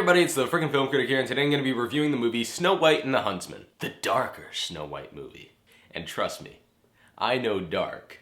everybody, it's the Fricken Film Critic here, and today I'm going to be reviewing the movie Snow White and the Huntsman. The darker Snow White movie. And trust me, I know dark.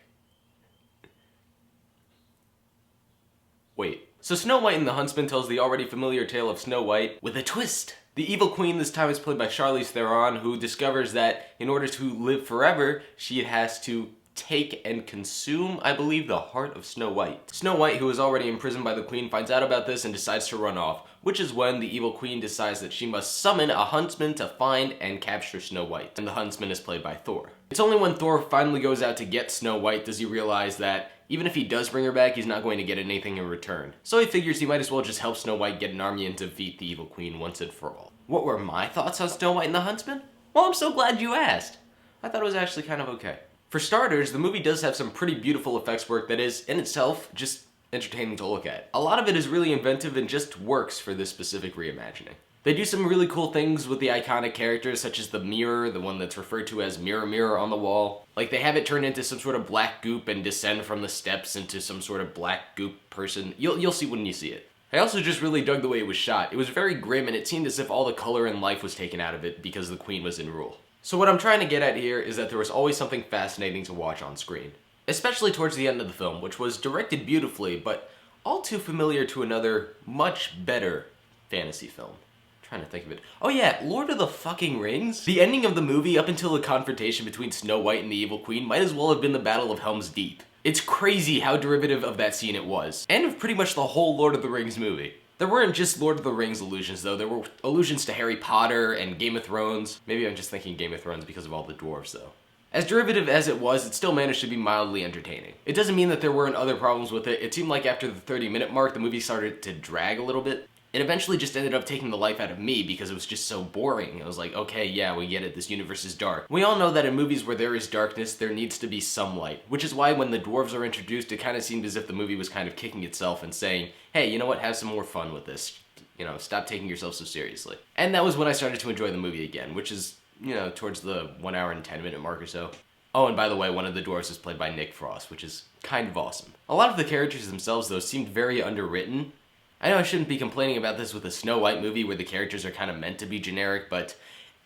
Wait. So Snow White and the Huntsman tells the already familiar tale of Snow White with a twist. The evil queen this time is played by Charlize Theron, who discovers that in order to live forever, she has to take and consume, I believe, the heart of Snow White. Snow White, who is already imprisoned by the queen, finds out about this and decides to run off, which is when the evil queen decides that she must summon a huntsman to find and capture Snow White. And the huntsman is played by Thor. It's only when Thor finally goes out to get Snow White does he realize that even if he does bring her back, he's not going to get anything in return. So he figures he might as well just help Snow White get an army and defeat the evil queen once and for all. What were my thoughts on Snow White and the Huntsman? Well, I'm so glad you asked. I thought it was actually kind of okay. For starters, the movie does have some pretty beautiful effects work that is, in itself, just entertaining to look at. A lot of it is really inventive and just works for this specific reimagining. They do some really cool things with the iconic characters, such as the mirror, the one that's referred to as Mirror Mirror on the wall. Like, they have it turn into some sort of black goop and descend from the steps into some sort of black goop person. You'll see when you see it. I also just really dug the way it was shot. It was very grim, and it seemed as if all the color and life was taken out of it because the queen was in rule. So what I'm trying to get at here is that there was always something fascinating to watch on screen. Especially towards the end of the film, which was directed beautifully, but all too familiar to another, much better fantasy film. I'm trying to think of it. Oh yeah, Lord of the fucking Rings? The ending of the movie up until the confrontation between Snow White and the evil queen might as well have been the Battle of Helm's Deep. It's crazy how derivative of that scene it was. And of pretty much the whole Lord of the Rings movie. There weren't just Lord of the Rings allusions, though. There were allusions to Harry Potter and Game of Thrones. Maybe I'm just thinking Game of Thrones because of all the dwarves, though. As derivative as it was, it still managed to be mildly entertaining. It doesn't mean that there weren't other problems with it. It seemed like after the 30-minute mark, the movie started to drag a little bit. It eventually just ended up taking the life out of me because it was just so boring. I was like, okay, yeah, we get it, this universe is dark. We all know that in movies where there is darkness, there needs to be some light, which is why when the dwarves are introduced, it kind of seemed as if the movie was kind of kicking itself and saying, hey, you know what, have some more fun with this. You know, stop taking yourself so seriously. And that was when I started to enjoy the movie again, which is, you know, towards the 1 hour and 10-minute mark or so. Oh, and by the way, one of the dwarves is played by Nick Frost, which is kind of awesome. A lot of the characters themselves, though, seemed very underwritten. I know I shouldn't be complaining about this with a Snow White movie where the characters are kind of meant to be generic, but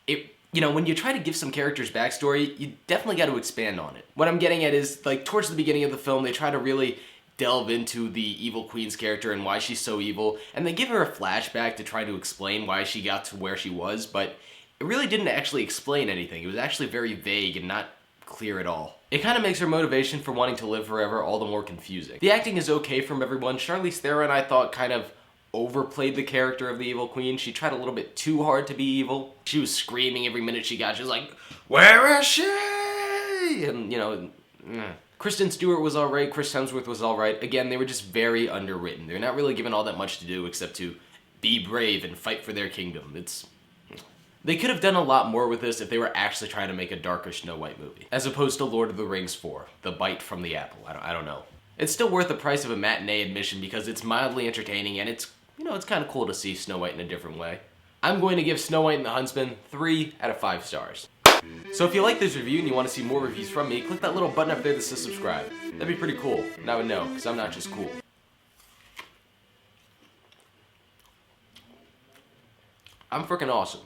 when you try to give some characters backstory, you definitely got to expand on it. What I'm getting at is, like, towards the beginning of the film, they try to really delve into the evil queen's character and why she's so evil, and they give her a flashback to try to explain why she got to where she was, but it really didn't actually explain anything. It was actually very vague and not clear at all. It kind of makes her motivation for wanting to live forever all the more confusing. The acting is okay from everyone. Charlize Theron, I thought, kind of overplayed the character of the evil queen. She tried a little bit too hard to be evil. She was screaming every minute she got. She was like, where is she? And, you know, Kristen Stewart was alright. Chris Hemsworth was alright. Again, they were just very underwritten. They're not really given all that much to do except to be brave and fight for their kingdom. They could have done a lot more with this if they were actually trying to make a darker Snow White movie, as opposed to Lord of the Rings 4, The Bite from the Apple. I don't know. It's still worth the price of a matinee admission because it's mildly entertaining and it's kind of cool to see Snow White in a different way. I'm going to give Snow White and the Huntsman 3 out of 5 stars. So if you like this review and you want to see more reviews from me, click that little button up there that says subscribe. That'd be pretty cool, and I would know, because I'm not just cool. I'm freaking awesome.